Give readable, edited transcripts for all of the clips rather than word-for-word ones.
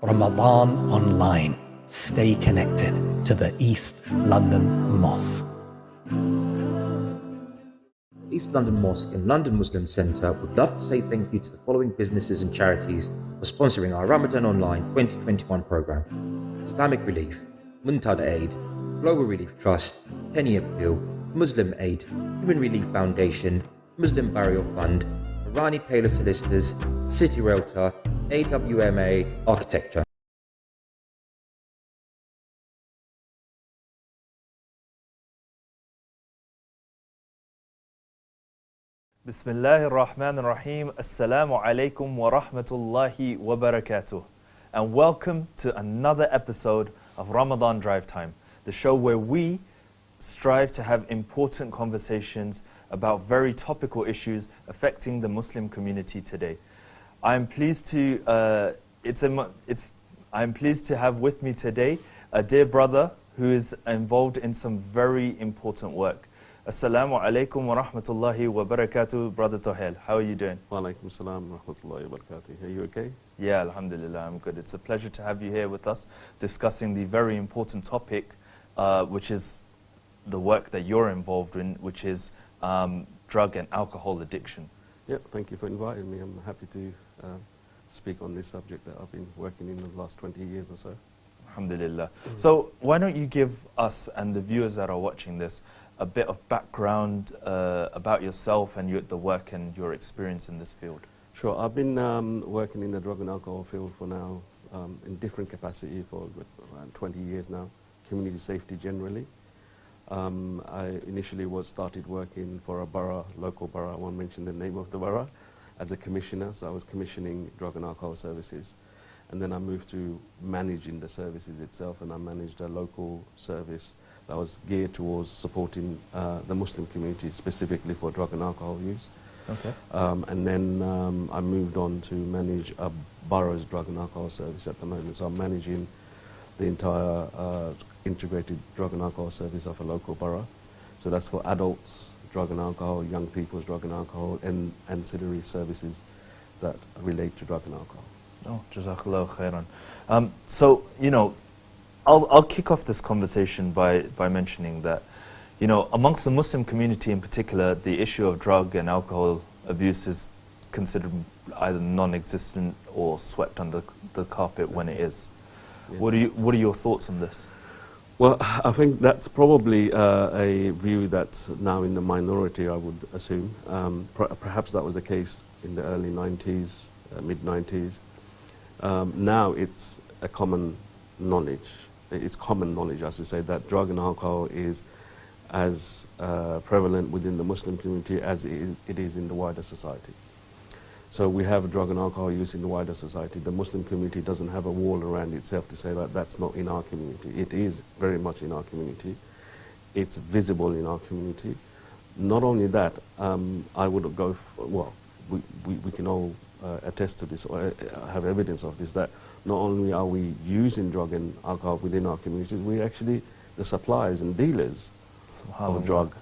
Ramadan Online. Stay connected to the East London Mosque. East London Mosque and London Muslim Centre would love to say thank you to the following businesses and charities for sponsoring our Ramadan Online 2021 programme: Islamic Relief, Muntada Aid, Global Relief Trust, Penny Appeal, Muslim Aid, Human Relief Foundation, Muslim Burial Fund, Irani Taylor Solicitors, City Realtor, AWMA Architecture. Bismillahir Rahmanir Rahim. Assalamu alaikum wa rahmatullahi wa barakatuh. And welcome to another episode of Ramadan Drive Time, the show where we strive to have important conversations about very topical issues affecting the Muslim community today. I'm pleased to have with me today a dear brother who is involved in some very important work. Assalamu alaikum wa rahmatullahi wa barakatuh, Brother Tohel. How are you doing? Wa alaikum assalam wa rahmatullahi wa barakatuh. Are you okay? Yeah, alhamdulillah, I'm good. It's a pleasure to have you here with us discussing the very important topic, which is the work that you're involved in, which is drug and alcohol addiction. Yeah, thank you for inviting me. I'm happy to speak on this subject that I've been working in the last 20 years or so. Alhamdulillah. So why don't you give us and the viewers that are watching this a bit of background about yourself and the work and your experience in this field? Sure. I've been working in the drug and alcohol field for now in different capacity for around 20 years now, community safety generally. I initially started working for a borough, local borough, I won't mention the name of the borough, as a commissioner, so I was commissioning drug and alcohol services. And then I moved to managing the services itself, and I managed a local service that was geared towards supporting the Muslim community, specifically for drug and alcohol use. Okay. And then I moved on to manage a borough's drug and alcohol service at the moment. So I'm managing the entire integrated drug and alcohol service of a local borough. So that's for adults, drug and alcohol, young people's drug and alcohol, and ancillary services that relate to drug and alcohol. Oh, Jazakallah khairan. So, you know, I'll kick off this conversation by mentioning that, you know, amongst the Muslim community in particular, the issue of drug and alcohol abuse is considered either non-existent or swept under the carpet when it is. Yeah. What are your thoughts on this? Well, I think that's probably a view that's now in the minority, I would assume. Perhaps that was the case in the early 90s, mid-90s. Now it's a common knowledge. It's common knowledge, I should say, that drug and alcohol is as prevalent within the Muslim community as it is in the wider society. So we have drug and alcohol use in the wider society. The Muslim community doesn't have a wall around itself to say that that's not in our community. It is very much in our community. It's visible in our community. Not only that, I would go, well, we can all attest to this or have evidence of this, that not only are we using drug and alcohol within our communities, we're actually the suppliers and dealers of drugs,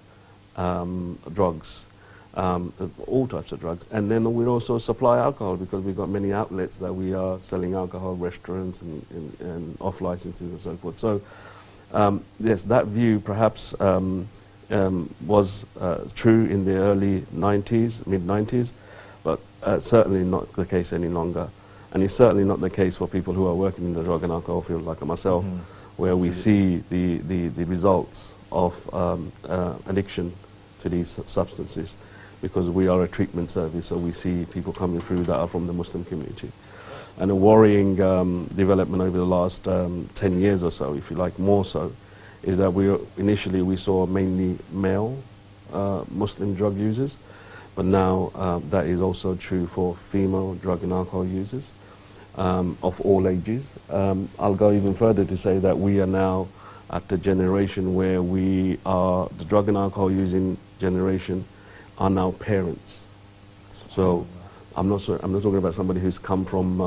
all types of drugs. And then we also supply alcohol because we've got many outlets that we are selling alcohol, restaurants and off licenses and so forth. So yes, that view perhaps was true in the early 90s, mid-90s, but certainly not the case any longer. And it's certainly not the case for people who are working in the drug and alcohol field like myself, where we see the results of addiction to these substances, because we are a treatment service, so we see people coming through that are from the Muslim community. And a worrying development over the last 10 years or so, if you like, more so, is that initially we saw mainly male Muslim drug users, but now that is also true for female drug and alcohol users of all ages. I'll go even further to say that we are now at the generation where we are, the drug and alcohol using generation are now parents. So I'm not talking about somebody who's come from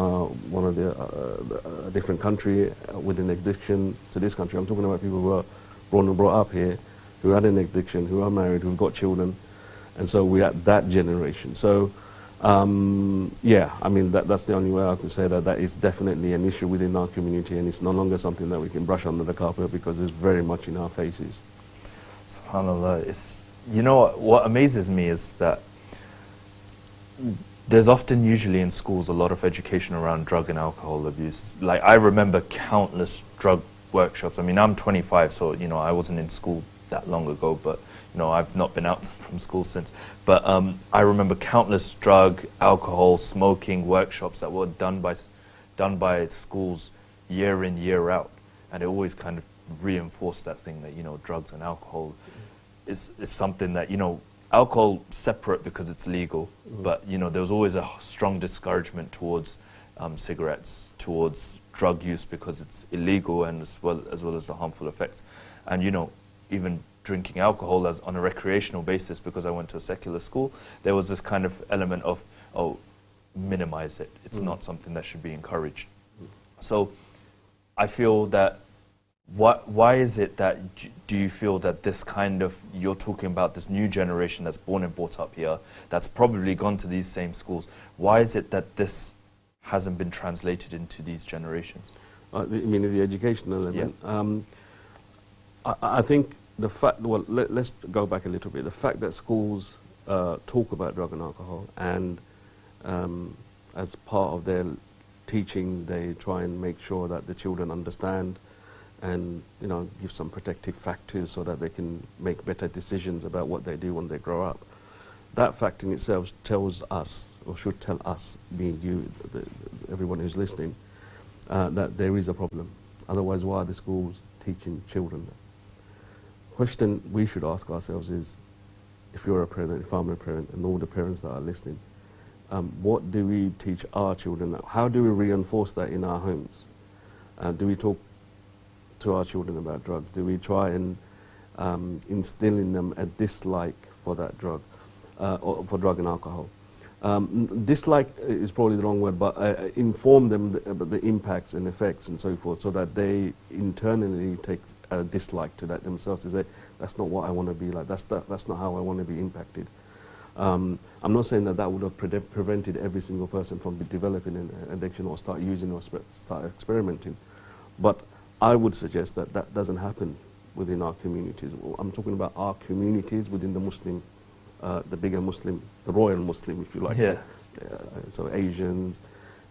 one of a different country with an addiction to this country. I'm talking about people who are born and brought up here, who had an addiction, who are married, who've got children, and so we're at that generation. So Yeah, I mean, that's the only way I can say that that is definitely an issue within our community, and it's no longer something that we can brush under the carpet because it's very much in our faces. SubhanAllah, it's, you know what amazes me is that there's often usually in schools a lot of education around drug and alcohol abuse. Like I remember countless drug workshops. I mean, I'm 25, so you know I wasn't in school that long ago, but you know I've not been out from school since. But I remember countless drug, alcohol, smoking workshops that were done by schools year in, year out, and it always kind of reinforced that thing that, you know, drugs and alcohol is something that, you know, alcohol separate because it's legal, but you know there was always a strong discouragement towards cigarettes, towards drug use because it's illegal, and as well as the harmful effects. And you know, even drinking alcohol as on a recreational basis, because I went to a secular school, there was this kind of element of, oh, minimize it. It's not something that should be encouraged. So I feel that why is it that do you feel that this kind of, you're talking about this new generation that's born and brought up here, that's probably gone to these same schools, why is it that this hasn't been translated into these generations? I mean, the educational element. Yeah. I think the fact, well, let's go back a little bit. The fact that schools talk about drug and alcohol, and as part of their teaching, they try and make sure that the children understand and, you know, give some protective factors so that they can make better decisions about what they do when they grow up. That fact in itself tells us, or should tell us, being you, everyone who's listening, that there is a problem. Otherwise, why are the schools teaching children that? Question we should ask ourselves is, if you're a parent, if I'm a parent, and all the parents that are listening, what do we teach our children? How do we reinforce that in our homes? Do we talk to our children about drugs? Do we try and instill in them a dislike for that drug, or for drug and alcohol? Dislike is probably the wrong word, but inform them about the impacts and effects and so forth, so that they internally take a dislike to that themselves, to say, that's not what I want to be like, that's not how I want to be impacted. I'm not saying that that would have prevented every single person from developing an addiction or start using or start experimenting, but I would suggest that that doesn't happen within our communities. I'm talking about our communities within the Muslim, the bigger Muslim, the royal Muslim, if you like. Yeah. So Asians,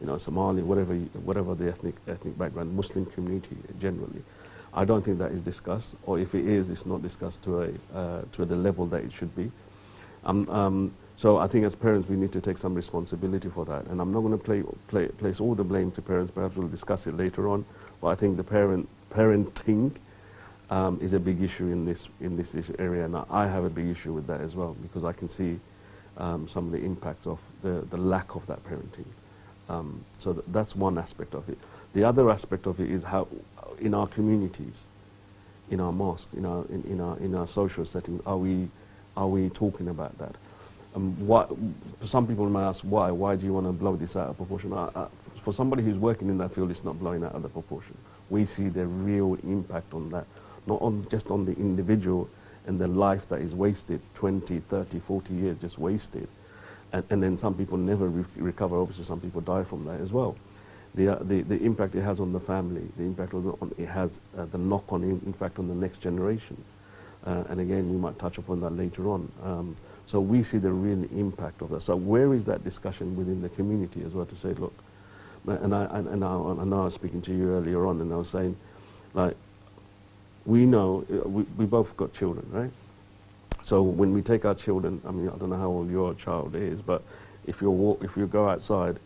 you know, Somali, whatever the ethnic background, Muslim community generally. I don't think that is discussed, or if it is, it's not discussed to the level that it should be. So I think as parents we need to take some responsibility for that, and I'm not going to place all the blame to parents. Perhaps we'll discuss it later on. But I think the parenting is a big issue in this area, and I have a big issue with that as well, because I can see some of the impacts of the lack of that parenting. So that's one aspect of it. The other aspect of it is how in our communities, in our mosque, in our social settings, are we talking about that? Some people might ask why. Why do you want to blow this out of proportion? For somebody who's working in that field, it's not blowing out of the proportion. We see the real impact on that, not just on the individual and the life that is wasted, 20, 30, 40 years just wasted. And then some people never recover. Obviously, some people die from that as well. The impact it has on the family, the impact it has the knock-on impact on the next generation. And again, we might touch upon that later on. So we see the real impact of that. So where is that discussion within the community as well to say, look, and I was speaking to you earlier on, and I was saying, like, we know, we both got children, right? So when we take our children, I mean, I don't know how old your child is, but if you go outside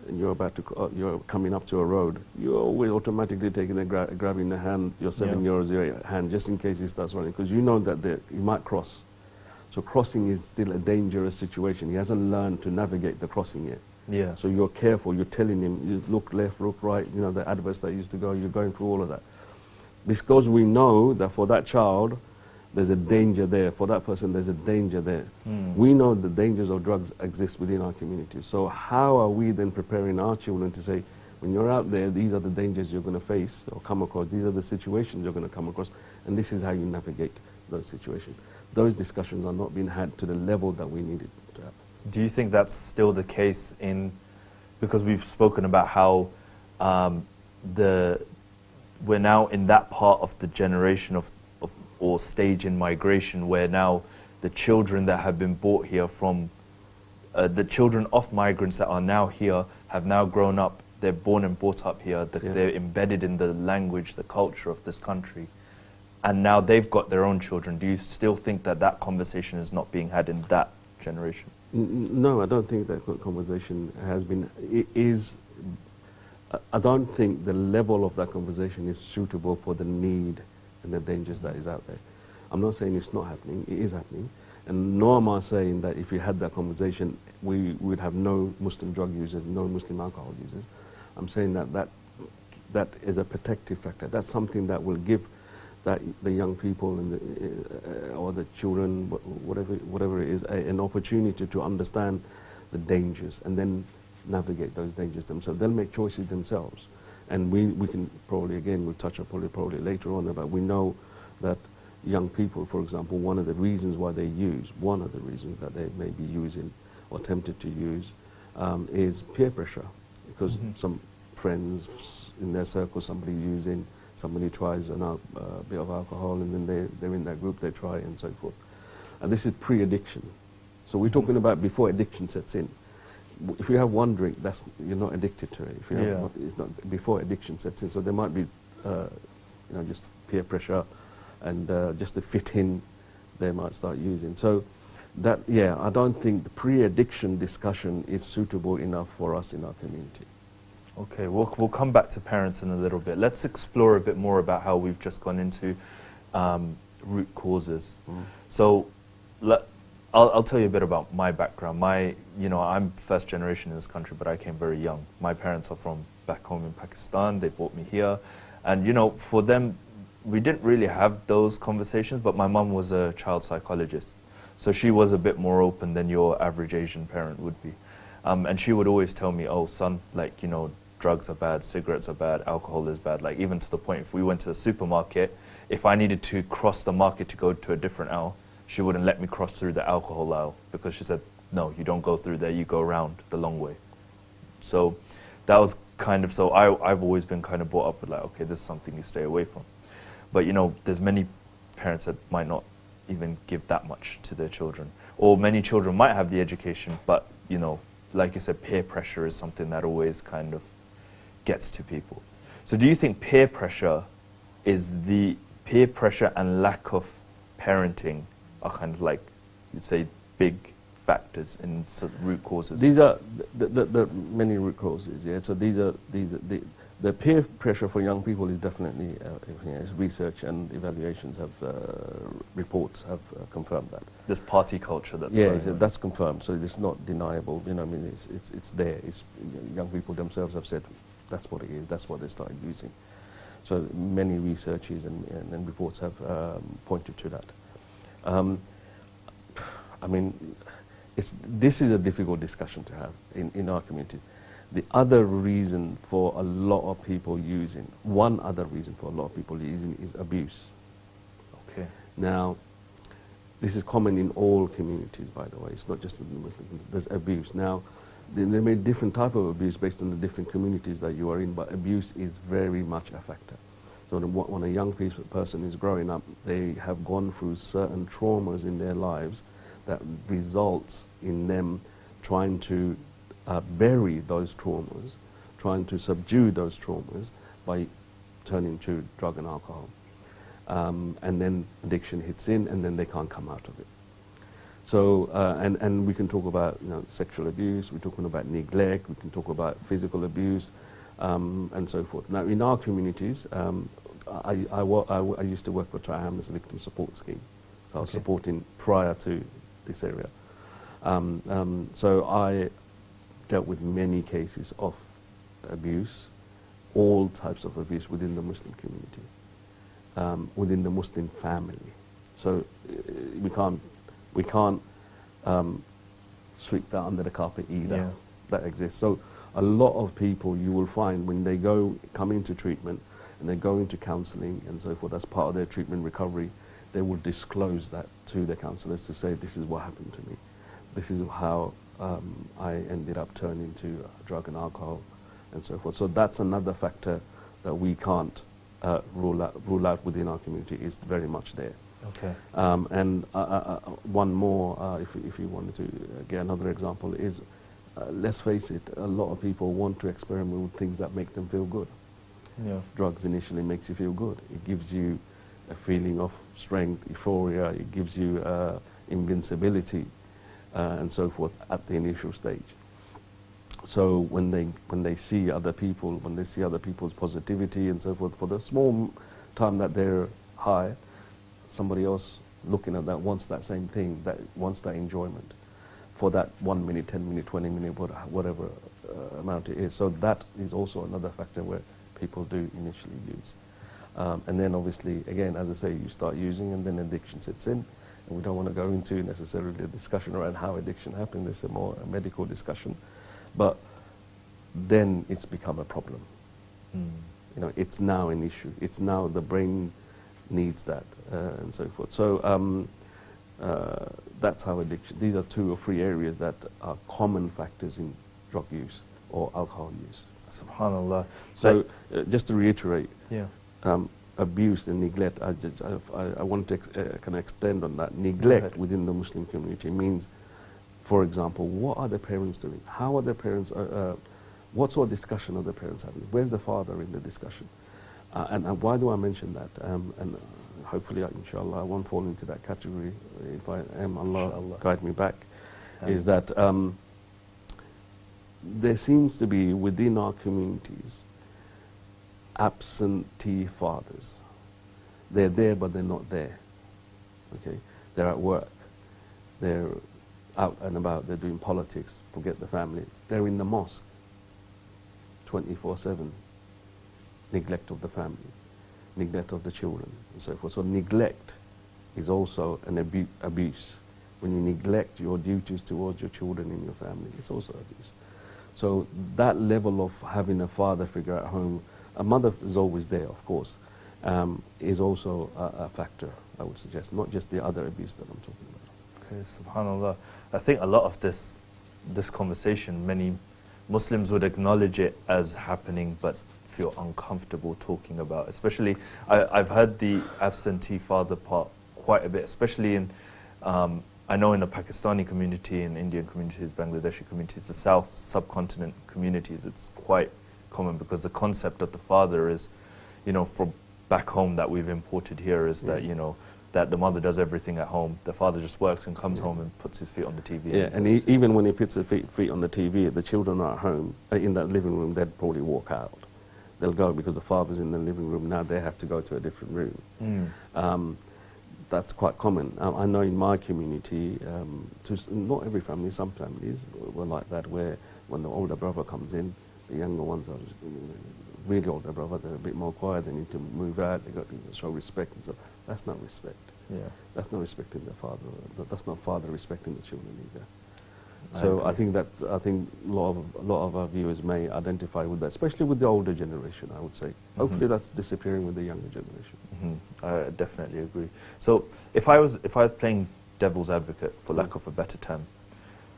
and you're coming up to a road, you're always automatically taking grabbing the hand, your 7-year-old hand, just in case he starts running, because you know that he might cross. So crossing is still a dangerous situation. He hasn't learned to navigate the crossing yet. Yeah. So you're careful. You're telling him, you look left, look right. You know the adverts that used to go. You're going through all of that, because we know that for that child, there's a danger there. For that person, there's a danger there. We know the dangers of drugs exist within our community. So how are we then preparing our children to say, when you're out there, these are the dangers you're going to face or come across. These are the situations you're going to come across, and this is how you navigate those situations. Those discussions are not being had to the level that we needed to have. Do you think that's still the case because we've spoken about how we're now in that part of the generation or stage in migration where now the children that have been brought here from, the children of migrants that are now here have now grown up, they're born and brought up here, they're embedded in the language, the culture of this country, and now they've got their own children. Do you still think that that conversation is not being had in that generation? No, I don't think that conversation has been, I don't think the level of that conversation is suitable for the need and the dangers that is out there. I'm not saying it's not happening, it is happening. And nor am I saying that if we had that conversation, we would have no Muslim drug users, no Muslim alcohol users. I'm saying that is a protective factor. That's something that will give the young people and or the children, whatever it is, an opportunity to understand the dangers and then navigate those dangers themselves. They'll make choices themselves. And we can probably, again, we'll touch upon it probably later on, but we know that young people, for example, one of the reasons that they may be using or tempted to use is peer pressure. Because some friends in their circle, somebody using, somebody tries a bit of alcohol, and then they're in that group, they try, and so forth. And this is pre-addiction. So we're talking about before addiction sets in. If you have one drink, you're not addicted to it. If you have it's not before addiction sets in. So there might be, just peer pressure, and just to fit in, they might start using. So that, I don't think the pre-addiction discussion is suitable enough for us in our community. Okay, we'll come back to parents in a little bit. Let's explore a bit more about how we've just gone into root causes. So I'll tell you a bit about my background. I'm first generation in this country, but I came very young. My parents are from back home in Pakistan. They brought me here. And, for them, we didn't really have those conversations, but my mum was a child psychologist. So she was a bit more open than your average Asian parent would be. And she would always tell me, oh, son, drugs are bad, cigarettes are bad, alcohol is bad. Even to the point, if we went to the supermarket, if I needed to cross the market to go to a different aisle, she wouldn't let me cross through the alcohol aisle because she said, no, you don't go through there, you go around the long way. So that was I've always been kind of brought up with okay, this is something you stay away from. But there's many parents that might not even give that much to their children. Or many children might have the education, but like you said, peer pressure is something that always kind of gets to people. So do you think peer pressure and lack of parenting are kind of you'd say, big factors in root causes? These are the many root causes, yeah. So the peer pressure for young people is definitely, research and evaluations reports have confirmed that. This party culture that's that's confirmed, so it's not deniable, it's there. Young people themselves have said that's what it is, that's what they started using. So many researches and reports have pointed to that. This is a difficult discussion to have in our community. The other reason for a lot of people using, is abuse. Okay. Now, this is common in all communities, by the way. It's not just in the Muslim community. There's abuse. Now, there may be different type of abuse based on the different communities that you are in, but abuse is very much a factor. So when a young person is growing up, they have gone through certain traumas in their lives that results in them trying to bury those traumas, trying to subdue those traumas by turning to drug and alcohol. And then addiction hits in, and then they can't come out of it. So, and we can talk about sexual abuse, we're talking about neglect, we can talk about physical abuse, and so forth. Now, in our communities, I used to work for Tohel Ahmed's victim support scheme. So I was supporting prior to this area. So I dealt with many cases of abuse, all types of abuse within the Muslim community, within the Muslim family. So we can't sweep that under the carpet either. Yeah. That exists. So a lot of people you will find when they come into treatment and they go into counselling and so forth, as part of their treatment recovery, they will disclose that to their counsellors to say, this is what happened to me. This is how I ended up turning to drug and alcohol and so forth. So that's another factor that we can't rule out within our community. Is very much there. Okay. And one more, if you wanted to get another example, is let's face it, a lot of people want to experiment with things that make them feel good. Yeah. Drugs initially makes you feel good. It gives you a feeling of strength, euphoria. It gives you invincibility, and so forth at the initial stage. So when they see other people, when they see other people's positivity and so forth, for the small time that they're high, somebody else looking at that wants that same thing, that wants that enjoyment for that 1 minute, 10 minute, 20 minute, whatever amount it is. So that is also another factor where people do initially use. And then obviously, again, as I say, you start using and then addiction sets in. And we don't want to go into necessarily a discussion around how addiction happened. It's a more medical discussion. But then it's become a problem. Mm. You know, it's now an issue. It's now the brain needs that and so forth. So that's how addiction, these are 2 or 3 areas that are common factors in drug use or alcohol use. Subhanallah. So just to reiterate, yeah. Abuse and neglect, I want to kind of extend on that. Neglect within the Muslim community means, for example, what are the parents doing? How are the parents, what sort of discussion are the parents having? Where's the father in the discussion? And why do I mention that? And hopefully, inshallah, I won't fall into that category. If I am, Allah guide me back. Is that there seems to be within our communities absentee fathers. They're there, but they're not there. Okay, they're at work. They're out and about. They're doing politics. Forget the family. They're in the mosque 24/7. Neglect of the family, neglect of the children, and so forth. So neglect is also an abuse. When you neglect your duties towards your children in your family, it's also abuse. So that level of having a father figure at home, a mother is always there, of course, is also a factor, I would suggest, not just the other abuse that I'm talking about. Okay, subhanallah. I think a lot of this conversation, many Muslims would acknowledge it as happening, but feel uncomfortable talking about. Especially, I've heard the absentee father part quite a bit, especially in, I know in the Pakistani community, in Indian communities, Bangladeshi communities, the South subcontinent communities, it's quite common because the concept of the father is, from back home that we've imported here is that, that the mother does everything at home. The father just works and comes home and puts his feet on the TV. Yeah, and even when he puts his feet on the TV, the children are at home, in that living room, they'd probably walk out. They'll go because the father's in the living room, now they have to go to a different room. Mm. That's quite common. I know in my community, not every family, some families were like that, where when the older brother comes in, the younger ones are really older brother, they're a bit more quiet, they need to move out, they've got to show respect and so. That's not respect. Yeah. That's not respecting the father. That's not father respecting the children either. So I think a lot of our viewers may identify with that, especially with the older generation, I would say. Mm-hmm. Hopefully that's disappearing with the younger generation. Mm-hmm. I definitely agree. So if I was playing devil's advocate, for lack of a better term,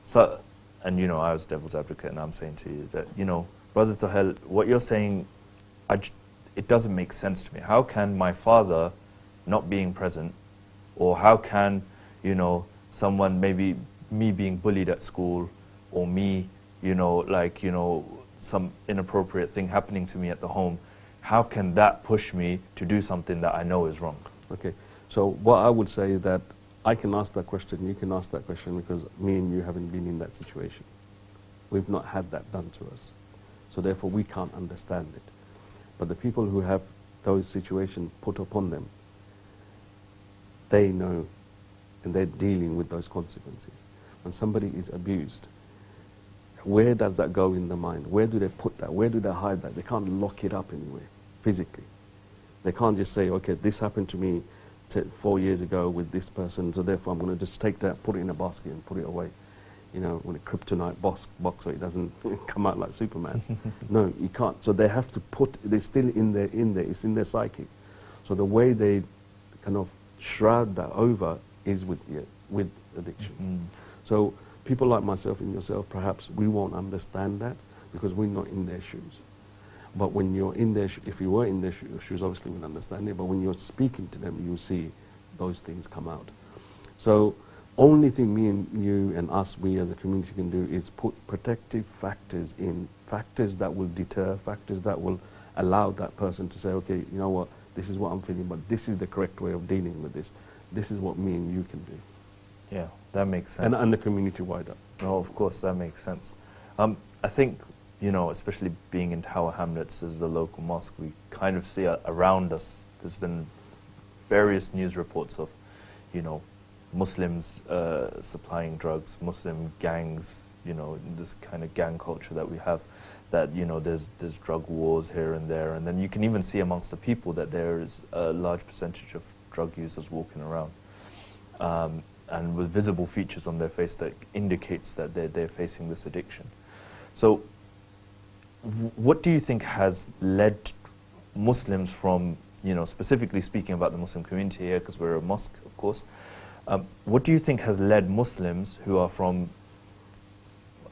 so, and I was devil's advocate, and I'm saying to you that, Brother Tohel, what you're saying, it doesn't make sense to me. How can my father not being present, or how can, someone, maybe me being bullied at school, or me, some inappropriate thing happening to me at the home, how can that push me to do something that I know is wrong? Okay, so what I would say is that I can ask that question, you can ask that question, because me and you haven't been in that situation. We've not had that done to us. So therefore we can't understand it. But the people who have those situations put upon them, they know, and they're dealing with those consequences. When somebody is abused, where does that go in the mind? Where do they put that? Where do they hide that? They can't lock it up anywhere, physically. They can't just say, okay, this happened to me 4 years ago with this person, so therefore I'm going to just take that, put it in a basket and put it away. With a kryptonite box so it doesn't come out like Superman. No, you can't. So they have to they're still in there, it's in their psyche. So the way they kind of shroud that over is with addiction. So people like myself and yourself, perhaps we won't understand that because we're not in their shoes. But when you're in their, if you were in their shoes, obviously we'll understand it. But when you're speaking to them, you'll see those things come out. So, only thing me and you and us, we as a community can do is put protective factors in, factors that will deter, factors that will allow that person to say, okay, you know what, this is what I'm feeling, but this is the correct way of dealing with this. This is what me and you can do. Yeah, that makes sense. And the community wider. No, of course, that makes sense. I think, you know, especially being in Tower Hamlets as the local mosque, we kind of see around us, there's been various news reports of, you know, Muslims supplying drugs, Muslim gangs, you know, this kind of gang culture that we have, that, you know, there's drug wars here and there, and then you can even see amongst the people that there is a large percentage of drug users walking around, and with visible features on their face that indicates that they're facing this addiction. So what do you think has led Muslims from, you know, specifically speaking about the Muslim community here, because we're a mosque, of course, what do you think has led Muslims who are from,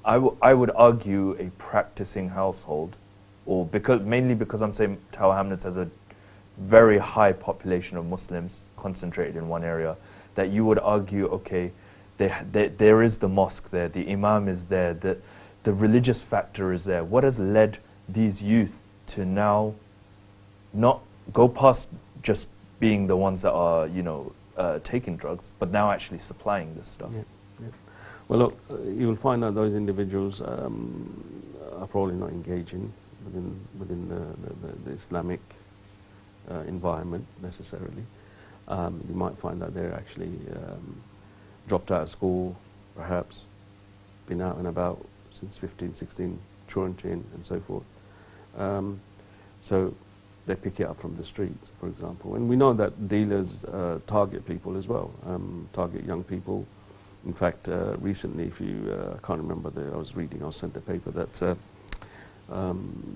I would argue, a practicing household, or mainly because I'm saying Tower Hamlets has a very high population of Muslims concentrated in one area, that you would argue, okay, there is the mosque there, the imam is there, the religious factor is there. What has led these youth to now not go past just being the ones that are, you know, taking drugs, but now actually supplying this stuff? Yeah, yeah. Well, look, you'll find that those individuals are probably not engaging within the Islamic environment necessarily. You might find that they're actually dropped out of school, perhaps, been out and about since 15, 16, truant in, and so forth. So they pick it up from the streets, for example. And we know that dealers target people as well, target young people. In fact, recently, if you, I can't remember, I was sent a paper that, I'm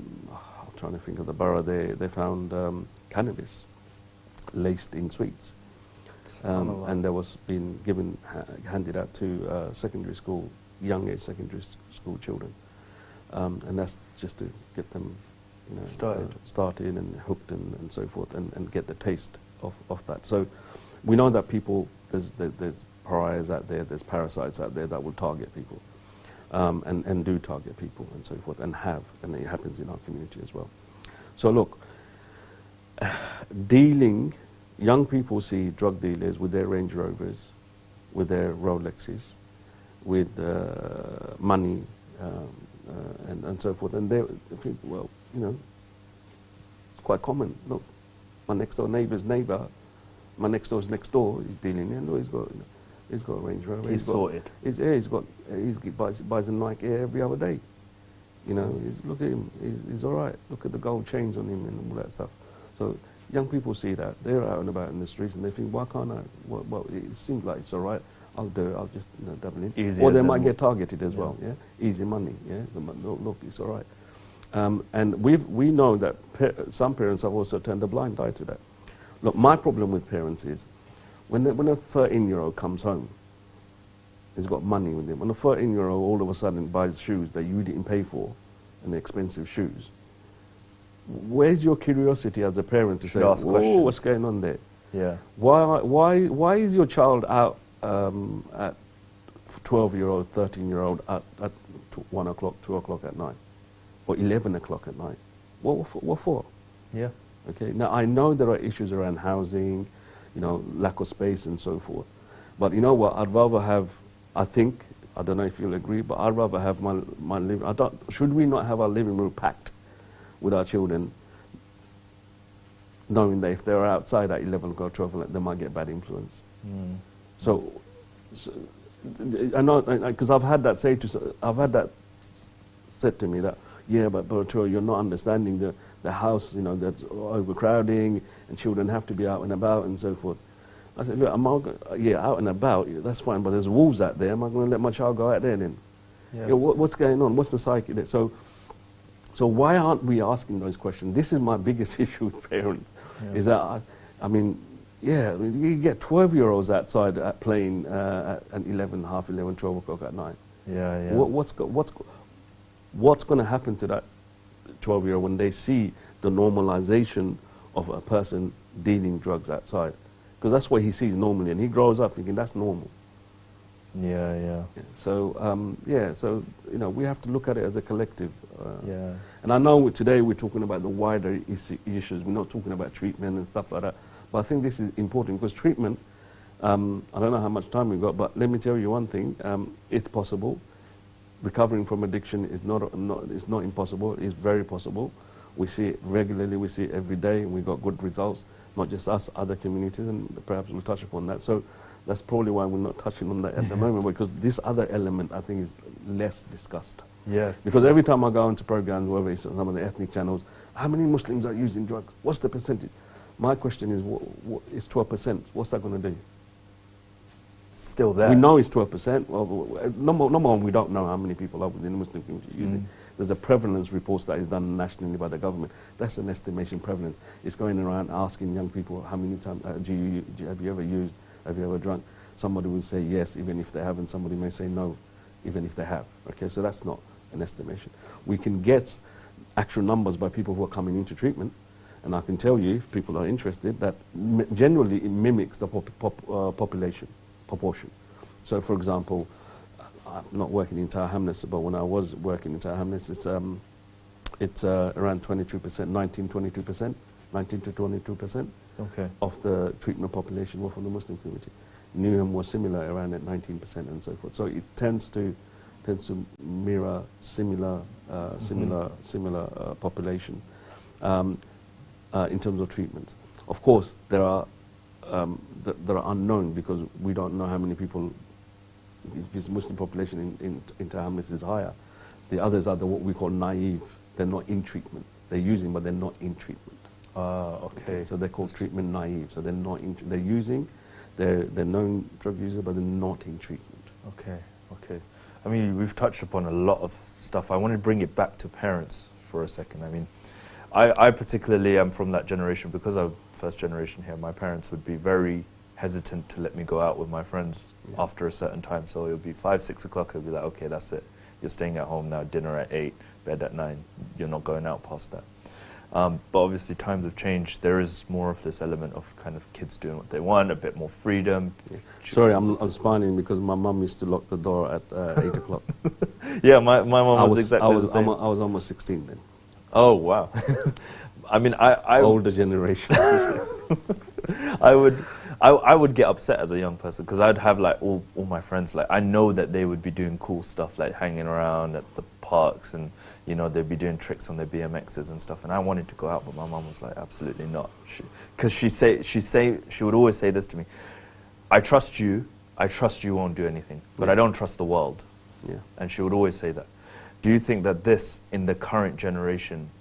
trying to think of the borough, they found cannabis laced in sweets. And that was being handed out to secondary school, young age secondary school children. And that's just to get them, you know, started and hooked and so forth, and get the taste of that. So we know that people, there's pariahs out there, there's parasites out there that will target people, and do target people and so forth, and it happens in our community as well. So look, young people see drug dealers with their Range Rovers, with their Rolexes, with money, and so forth, and they think, well, you know, it's quite common. Look, my next door neighbour's neighbour, my next door's next door, he's dealing in. Look, he's got a Range Rover. He's sorted. He buys a Nike Air every other day. You know, look at him. He's all right. Look at the gold chains on him and all that stuff. So young people see that. They're out and about in the streets and they think, why can't I? Well, it seems like it's all right. I'll do it. I'll just, you know, double in. Easier, or they might get targeted as well. Yeah, easy money. Yeah, look, it's all right. And we know that some parents have also turned a blind eye to that. Look, my problem with parents is when a 13-year-old comes home, he's got money with him. When a 13-year-old all of a sudden buys shoes that you didn't pay for, and expensive shoes, where's your curiosity as a parent to say, oh, what's going on there? Yeah. Why is your child out at 12-year-old, 13-year-old at 1 o'clock, 2 o'clock at night, or 11 o'clock at night? What for? Yeah. Okay. Now I know there are issues around housing, you know, lack of space and so forth. But you know what? I'd rather have. I don't know if you'll agree, but I'd rather have my living. Should we not have our living room packed with our children, knowing that if they're outside at 11 o'clock, 12 o'clock, they might get bad influence? Mm. So I know, because I've had that said to me that, yeah, but Brother, you're not understanding the house, you know, that's overcrowding and children have to be out and about and so forth. I said, look, out and about, that's fine, but there's wolves out there. Am I going to let my child go out there then? Yeah. You know, what's going on? What's the psyche there? So why aren't we asking those questions? This is my biggest issue with parents, is that, you get 12-year-olds outside playing at 11, half 11, 12 o'clock at night. Yeah, yeah. What's going to happen to that 12-year-old when they see the normalization of a person dealing drugs outside? Because that's what he sees normally, and he grows up thinking that's normal. Yeah, yeah. So, so, you know, we have to look at it as a collective. Yeah. And I know today we're talking about the wider issues. We're not talking about treatment and stuff like that. But I think this is important because treatment, I don't know how much time we've got, but let me tell you one thing. It's possible. Recovering from addiction is not impossible. It's very possible. We see it regularly. We see it every day. And we've got good results, not just us, other communities, and perhaps we'll touch upon that. So that's probably why we're not touching on that at the moment, because this other element, I think, is less discussed. Yeah. Because every time I go into programs, whether it's on some of the ethnic channels, how many Muslims are using drugs? What's the percentage? My question is, what is 12%? What's that going to do? Still there. We know it's 12%. Well, number one, we don't know how many people are within the Muslim community using. There's a prevalence report that is done nationally by the government. That's an estimation prevalence. It's going around asking young people, how many times have you ever used? Have you ever drunk? Somebody will say yes, even if they haven't. Somebody may say no, even if they have. Okay, so that's not an estimation. We can get actual numbers by people who are coming into treatment, and I can tell you, if people are interested, that generally it mimics the population proportion. So, for example, I'm not working in Tohel Ahmed, but when I was working in Tohel Ahmed, it's around 22%, 19 to 22%. Okay. Of the treatment population were from the Muslim community. Newham was similar, around at 19% and so forth. So it tends to mirror similar population in terms of treatment. Of course, there are unknown because we don't know how many people. Because Muslim population in Tohel Ahmed is higher. The others are what we call naive. They're not in treatment. They're using, but they're not in treatment. Okay. So they're called treatment naive. So they're not in. They're using. They're known drug users, but they're not in treatment. Okay. Okay. I mean, we've touched upon a lot of stuff. I want to bring it back to parents for a second. I mean, I particularly am from that generation because I'm first generation here. My parents would be very hesitant to let me go out with my friends after a certain time. So it would be 5, 6 o'clock. It would be like, okay, that's it. You're staying at home now. Dinner at 8, bed at 9. You're not going out past that. But obviously times have changed. There is more of this element of kind of kids doing what they want, a bit more freedom. Yeah. Sorry, I'm smiling because my mum used to lock the door at 8 o'clock. Yeah, my mum was exactly the same. I was almost 16 then. Oh, wow. I mean, I older generation. I would get upset as a young person because I'd have like all my friends, like I know that they would be doing cool stuff like hanging around at the parks and, you know, they'd be doing tricks on their BMXs and stuff, and I wanted to go out, but my mum was like, absolutely not. Because she would always say this to me, I trust you won't do anything, but I don't trust the world. Yeah. And she would always say that. Do you think that this, in the current generation,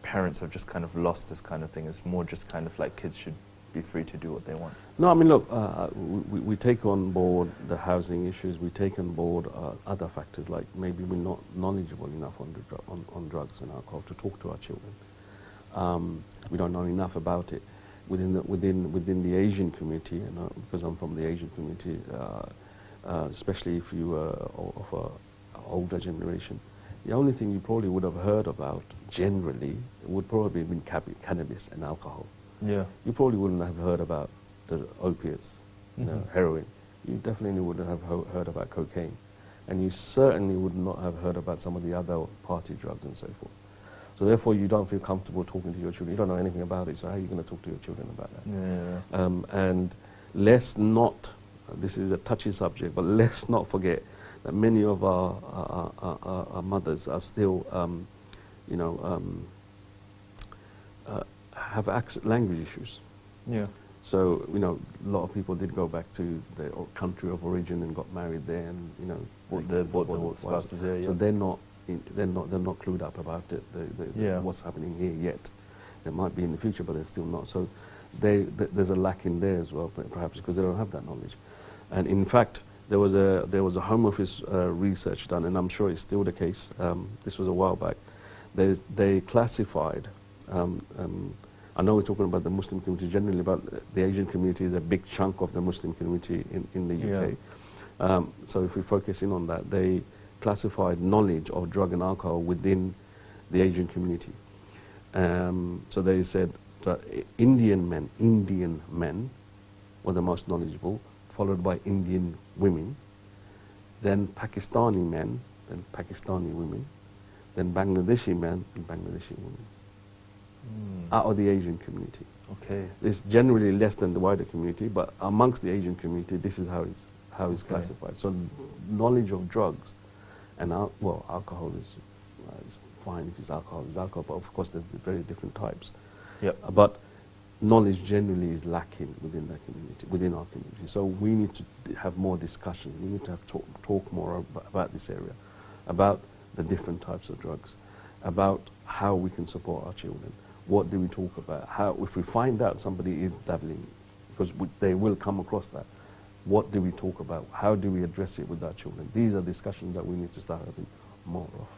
parents have just kind of lost this kind of thing? It's more just kind of like kids should be free to do what they want? No, I mean, look, we take on board the housing issues, we take on board other factors, like maybe we're not knowledgeable enough on drugs and alcohol to talk to our children. We don't know enough about it. Within the Asian community, because I'm from the Asian community, especially if you are of an older generation, the only thing you probably would have heard about generally would probably have been cannabis and alcohol. Yeah. You probably wouldn't have heard about the opiates, heroin. You definitely wouldn't have heard about cocaine. And you certainly would not have heard about some of the other party drugs and so forth. So therefore you don't feel comfortable talking to your children. You don't know anything about it, so how are you going to talk to your children about that? Yeah. And let's not, this is a touchy subject, but let's not forget that many of our mothers are still, have language issues. Yeah. So, you know, a lot of people did go back to their country of origin and got married there, and you know, bought spouses there. Yeah. So they're not clued up about it. What's happening here yet. It might be in the future, but they're still not. So there's a lack in there as well, perhaps because they don't have that knowledge. And in fact, there was a Home Office research done, and I'm sure it's still the case. This was a while back. They classified. I know we're talking about the Muslim community generally, but the Asian community is a big chunk of the Muslim community in the UK. So if we focus in on that, they classified knowledge of drug and alcohol within the Asian community. So they said that Indian men were the most knowledgeable, followed by Indian women, then Pakistani men, then Pakistani women, then Bangladeshi men and Bangladeshi women. Out of the Asian community. Okay. It's generally less than the wider community, but amongst the Asian community, this is how it's classified. So knowledge of drugs and alcohol is fine if it's alcohol, but of course there's very different types. Yep. But knowledge generally is lacking within that community, within our community. So we need to have more discussion. We need to have talk more about this area, about the different types of drugs, about how we can support our children. What do we talk about? How, if we find out somebody is dabbling, because they will come across that, what do we talk about? How do we address it with our children? These are discussions that we need to start having more of.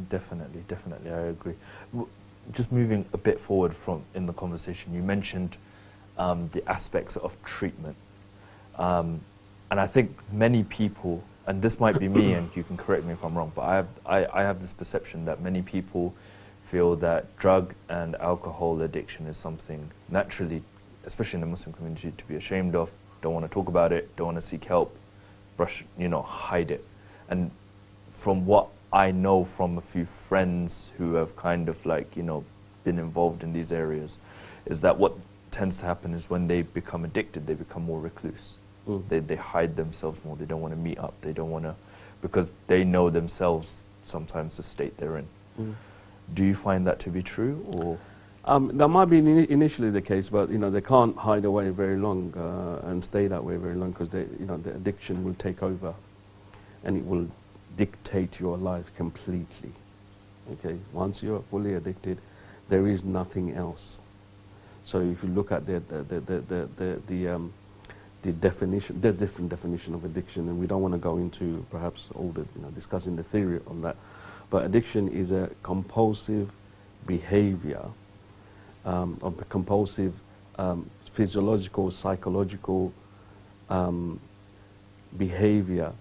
Definitely, definitely, I agree. Just moving a bit forward in the conversation, you mentioned the aspects of treatment. And I think many people, and this might be me, and you can correct me if I'm wrong, but I have this perception that many people feel that drug and alcohol addiction is something naturally, especially in the Muslim community, to be ashamed of, don't want to talk about it, don't want to seek help, hide it. And from what I know from a few friends who have kind of been involved in these areas, is that what tends to happen is when they become addicted, they become more recluse. They hide themselves more, they don't want to meet up, they don't want to, because they know themselves sometimes the state they're in. Do you find that to be true, or? That might be initially the case, but they can't hide away very long and stay that way very long, because the addiction will take over, and it will dictate your life completely. Okay, once you're fully addicted, there is nothing else. So if you look at the definition, there's different definition of addiction, and we don't want to go into perhaps all the discussing the theory on that. But addiction is a compulsive behavior, of a compulsive physiological, psychological behavior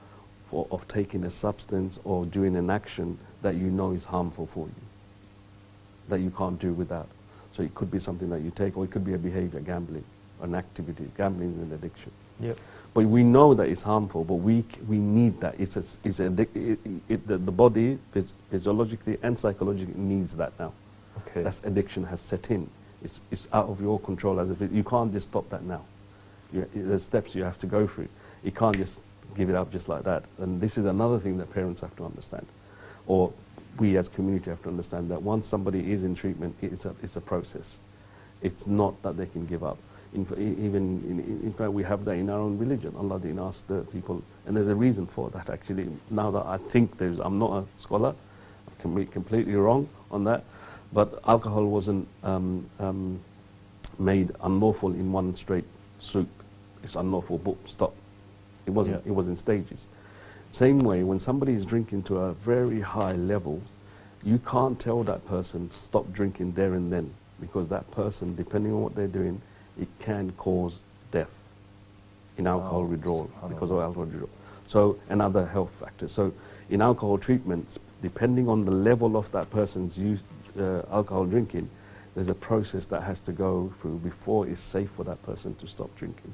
of taking a substance or doing an action that you know is harmful for you, that you can't do without. So it could be something that you take, or it could be a behavior, gambling, an activity. Gambling is an addiction. Yep. But we know that it's harmful, but we need that. The body physiologically and psychologically needs that now. Okay. That's addiction has set in. It's out of your control, as if you can't just stop that now. There's steps you have to go through. You can't just give it up just like that. And this is another thing that parents have to understand, or we as community have to understand, that once somebody is in treatment, it's a process. It's not that they can give up. In fact, we have that in our own religion. Allah didn't ask the people, and there's a reason for that actually. Now that I think I'm not a scholar, I can be completely wrong on that, but alcohol wasn't made unlawful in one straight swoop. It's unlawful, but stop. It wasn't. Yeah. It was in stages. Same way, when somebody is drinking to a very high level, you can't tell that person stop drinking there and then, because that person, depending on what they're doing, it can cause death in alcohol withdrawal, because of alcohol withdrawal. So, and other health factors. So, in alcohol treatments, depending on the level of that person's alcohol drinking, there's a process that has to go through before it's safe for that person to stop drinking.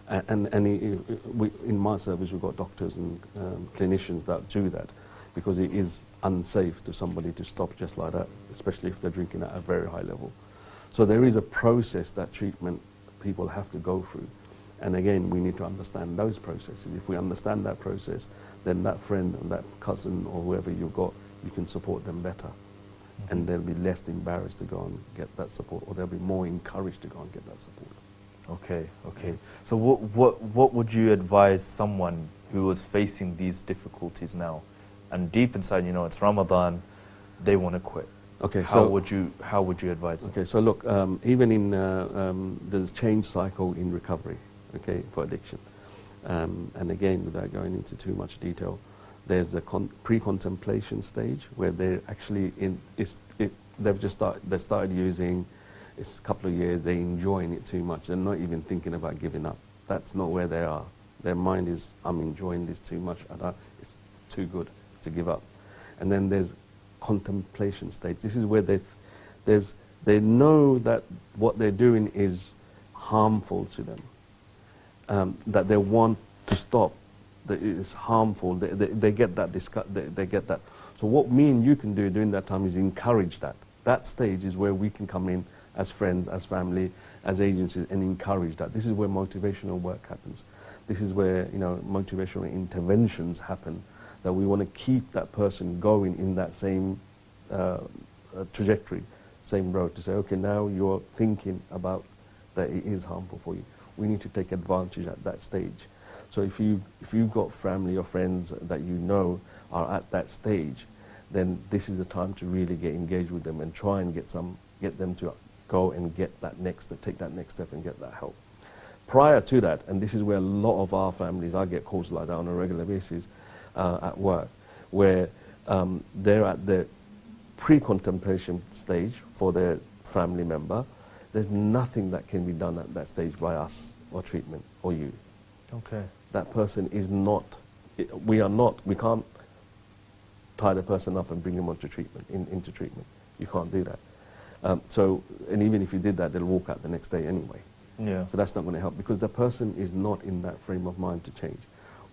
And in my service, we've got doctors and clinicians that do that, because it is unsafe to somebody to stop just like that, especially if they're drinking at a very high level. So there is a process that treatment people have to go through. And again, we need to understand those processes. If we understand that process, then that friend and that cousin or whoever you've got, you can support them better. And they'll be less embarrassed to go and get that support, or they'll be more encouraged to go and get that support. Okay, okay. So what would you advise someone who was facing these difficulties now, and deep inside, it's Ramadan, they want to quit? Okay, how would you advise them? Okay, so look, even in there's change cycle in recovery, okay, for addiction, and again, without going into too much detail, there's a pre-contemplation stage where they're actually they started using. It's a couple of years, they're enjoying it too much. They're not even thinking about giving up. That's not where they are. Their mind is, I'm enjoying this too much, and it's too good to give up. And then there's contemplation stage. This is where they know that what they're doing is harmful to them, that they want to stop, that it is harmful. They get that. They get that. So what me and you can do during that time is encourage that. That stage is where we can come in as friends, as family, as agencies, and encourage that. This is where motivational work happens. This is where, you know, motivational interventions happen, that we want to keep that person going in that same trajectory, same road, to say, okay, now you're thinking about that it is harmful for you. We need to take advantage at that stage. So if you've got family or friends that you know are at that stage, then this is the time to really get engaged with them and try and get them to go and get that take that next step and get that help. Prior to that, and this is where a lot of our families, I get calls like that on a regular basis at work, where they're at the pre-contemplation stage for their family member. There's nothing that can be done at that stage by us or treatment or you. Okay. That person is not, we can't tie the person up and bring him onto treatment, into treatment. You can't do that. And even if you did that, they'll walk out the next day anyway. Yeah. So that's not going to help, because the person is not in that frame of mind to change.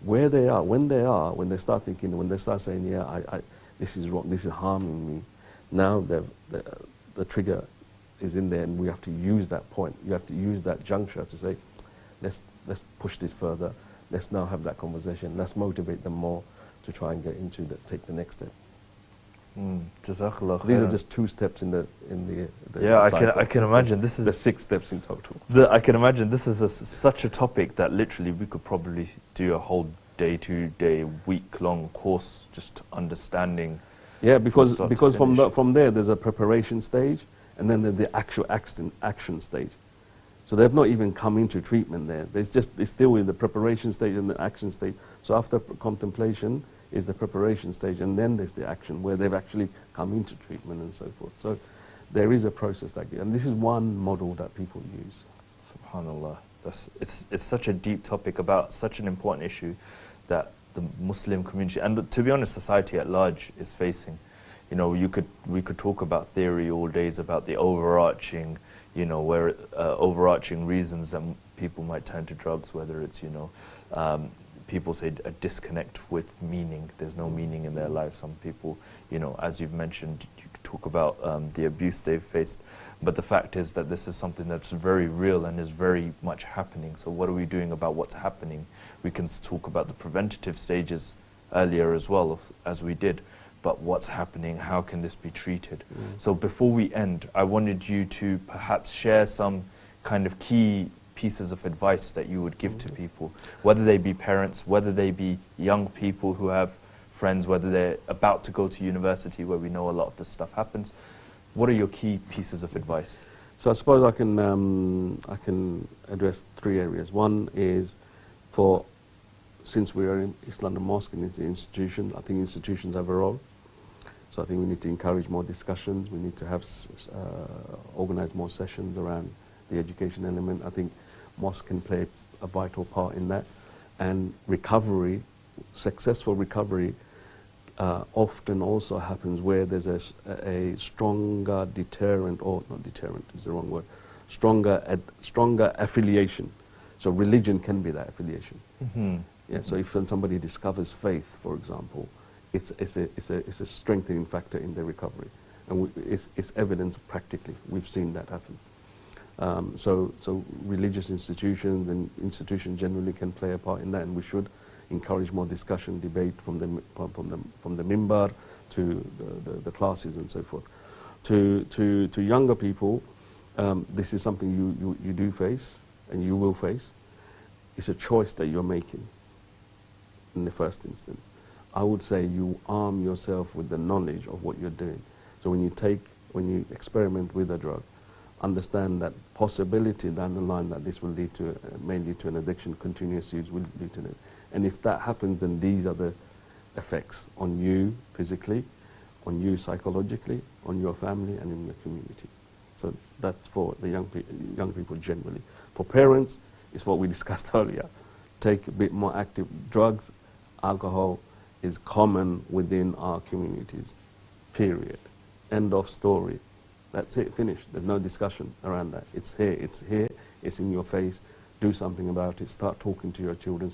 Where they are, when they start thinking, when they start saying, yeah, this is wrong, this is harming me, now the trigger is in there, and we have to use that point. You have to use that juncture to say, let's push this further. Let's now have that conversation. Let's motivate them more to try and take the next step. Jazakallah. These are just 2 steps in the yeah, cycle. I can imagine this is. There's 6 steps in total. I can imagine this is such a topic that literally we could probably do a whole day-to-day, week-long course just understanding. Yeah, because from from there there's a preparation stage, and then there's the actual action stage. So they've not even come into treatment there. They're still in the preparation stage and the action stage. So after contemplation is the preparation stage, and then there's the action where they've actually come into treatment and so forth. So there is a process and this is one model that people use. Subhanallah. It's such a deep topic about such an important issue that the Muslim community and to be honest, society at large is facing. You know, we could talk about theory all days about the overarching, you know, overarching reasons that people might turn to drugs, whether it's, you know, people say a disconnect with meaning. There's no meaning in their life. Some people, you know, as you've mentioned, you could talk about the abuse they've faced. But the fact is that this is something that's very real and is very much happening. So what are we doing about what's happening? We can talk about the preventative stages earlier as well, as we did. But what's happening? How can this be treated? So before we end, I wanted you to perhaps share some kind of key pieces of advice that you would give to people, whether they be parents, whether they be young people who have friends, whether they're about to go to university where we know a lot of this stuff happens. What are your key pieces of advice? So I suppose I can address 3 areas. One is since we are in East London Mosque and it's an institution, I think institutions have a role. So I think we need to encourage more discussions. We need to have organize more sessions around the education element. I think mosque can play a vital part in that. And recovery, successful recovery, often also happens where there's a stronger deterrent, or not deterrent is the wrong word, stronger affiliation. So religion can be that affiliation. Yeah. So if somebody discovers faith, for example, it's a strengthening factor in their recovery, and it's evidence practically. We've seen that happen. So religious institutions and institutions generally can play a part in that, and we should encourage more discussion, debate from the mimbar to the classes and so forth. To younger people, this is something you do face and you will face. It's a choice that you're making in the first instance. I would say you arm yourself with the knowledge of what you're doing. So when you experiment with a drug, understand that possibility down the line that this will lead to, may lead to an addiction, continuous use will lead to it. And if that happens, then these are the effects on you physically, on you psychologically, on your family and in the community. So that's for the young people generally. For parents, it's what we discussed earlier. take a bit more active. Drugs, alcohol is common within our communities, period. End of story. That's it, finished. There's no discussion around that. It's here, it's in your face. Do something about it. Start talking to your children.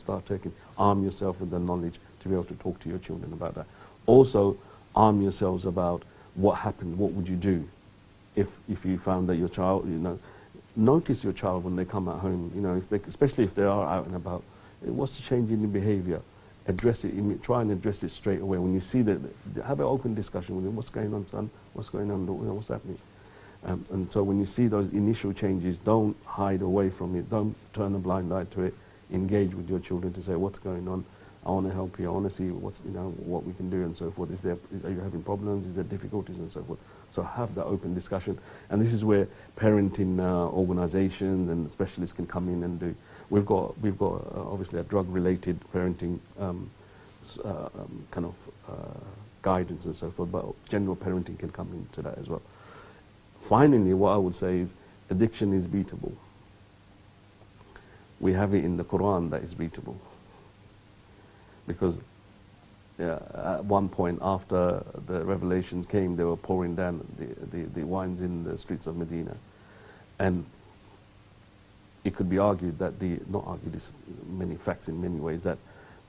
Arm yourself with the knowledge to be able to talk to your children about that. Also, arm yourselves about what happened. What would you do if you found that your child, notice your child when they come at home, especially if they are out and about. What's the change in the behavior? Address it, try and address it straight away. When you see that, have an open discussion with them. What's going on, son? What's going on? What's happening? And so when you see those initial changes, don't hide away from it. Don't turn a blind eye to it. Engage with your children to say, what's going on? I want to help you. I want to see what we can do and so forth. Are you having problems? Is there difficulties and so forth? So have that open discussion. And this is where parenting organizations and specialists can come in and do. We've got obviously a drug-related parenting kind of guidance and so forth, but general parenting can come into that as well. Finally, what I would say is addiction is beatable. We have it in the Quran that is beatable. Because at one point after the revelations came, they were pouring down the wines in the streets of Medina. And it could be argued that not argued, it's many facts in many ways, that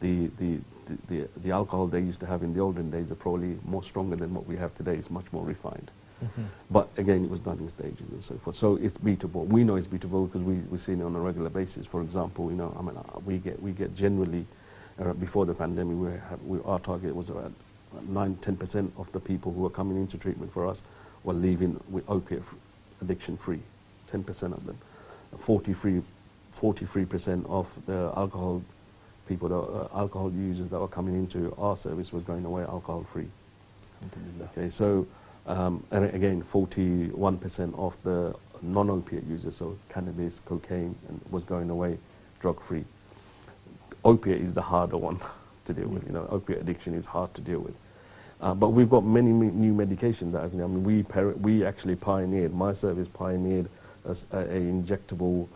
the alcohol they used to have in the olden days are probably more stronger than what we have today. It's much more refined. Mm-hmm. But again, it was done in stages and so forth. So it's beatable. We know it's beatable because we've seen it on a regular basis. For example, we get generally, before the pandemic, our target was around 9-10% of the people who are coming into treatment for us were leaving with opiate addiction free. 10% of them. 43% of the alcohol people, alcohol users that were coming into our service was going away alcohol free. Okay, so and again, 41% of the non-opiate users, so cannabis, cocaine, was going away drug free. Opiate is the harder one to deal with. Opiate addiction is hard to deal with. But we've got many new medications that we actually pioneered. My service pioneered a injectable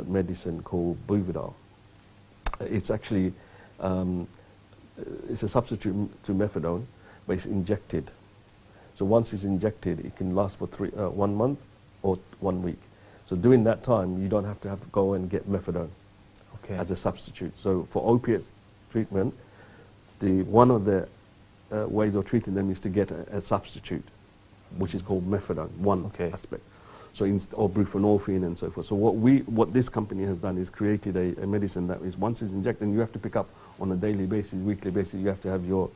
medicine called Buvidal. It's actually it's a substitute to methadone, but it's injected. So once it's injected, it can last for 1 month or 1 week. So during that time, you don't have to go and get methadone as a substitute. So for opiate treatment, one of the ways of treating them is to get a substitute, which is called methadone, one aspect. So or buprenorphine and so forth. So what this company has done is created a medicine that is, once it's injected, and you have to pick up on a daily basis, weekly basis. You have to have you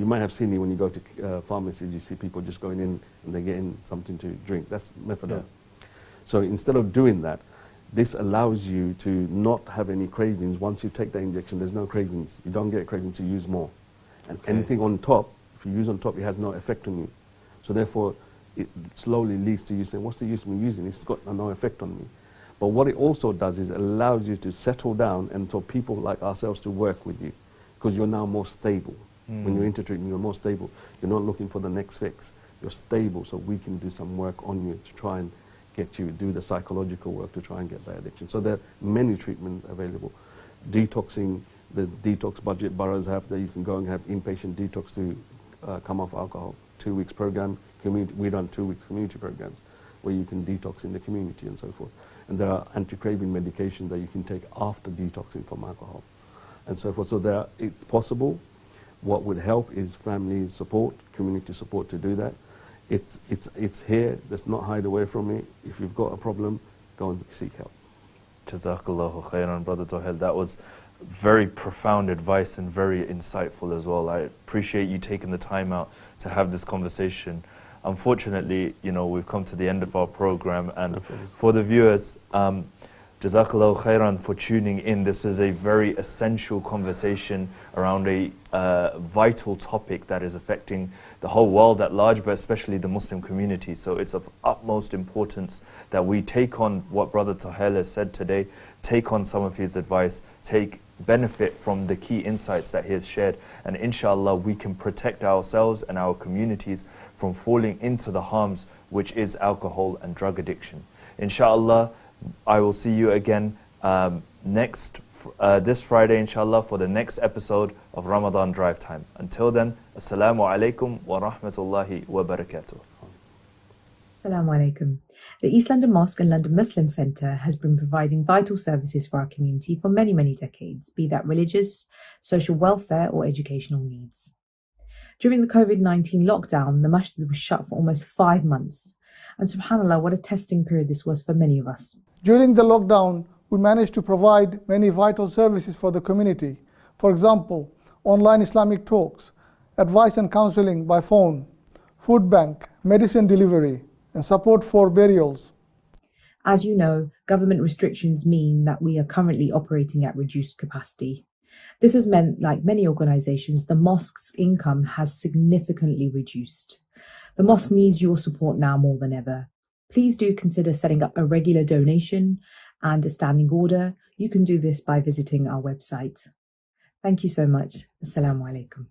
might have seen it when you go to pharmacies. You see people just going in and they're getting something to drink. That's methadone. Yeah. So instead of doing that, this allows you to not have any cravings. Once you take the injection, there's no cravings. You don't get cravings to use more. And anything on top, if you use on top, it has no effect on you. So therefore, it slowly leads to you saying, what's the use of me using? It's got no effect on me. But what it also does is it allows you to settle down and for people like ourselves to work with you, because you're now more stable. When you're into treatment, you're more stable. You're not looking for the next fix. You're stable, so we can do some work on you to try and get you, do the psychological work to try and get that addiction. So there are many treatments available. Detoxing, there's detox budget boroughs have that you can go and have inpatient detox to come off alcohol. 2 weeks program, we run 2-week community programs where you can detox in the community and so forth. And there are anti-craving medications that you can take after detoxing from alcohol and so forth. So it's possible. What would help is family support, community support to do that. It's here. Let's not hide away from it. If you've got a problem, go and seek help. Jazakallahu khairan, Brother Tohel. That was very profound advice and very insightful as well. I appreciate you taking the time out to have this conversation. Unfortunately, we've come to the end of our program, and for the viewers, Jazakallahu khairan for tuning in. This is a very essential conversation around a vital topic that is affecting the whole world at large, but especially the Muslim community. So it's of utmost importance that we take on what Brother Tohel has said today, take on some of his advice, take benefit from the key insights that he has shared, and inshallah we can protect ourselves and our communities from falling into the harms which is alcohol and drug addiction. Inshallah, I will see you again next this Friday, inshallah, for the next episode of Ramadan Drive Time. Until then, Assalamu alaikum wa rahmatullahi wa barakatuh. Assalamu alaikum. The East London Mosque and London Muslim Centre has been providing vital services for our community for many, many decades, be that religious, social welfare or educational needs. During the COVID-19 lockdown, the masjid was shut for almost 5 months. And subhanAllah, what a testing period this was for many of us. During the lockdown, we managed to provide many vital services for the community. For example, online Islamic talks, advice and counseling by phone, food bank, medicine delivery, and support for burials. As you know, government restrictions mean that we are currently operating at reduced capacity. This has meant, like many organisations, the mosque's income has significantly reduced. The mosque needs your support now more than ever. Please do consider setting up a regular donation and a standing order. You can do this by visiting our website. Thank you so much. Assalamu alaikum.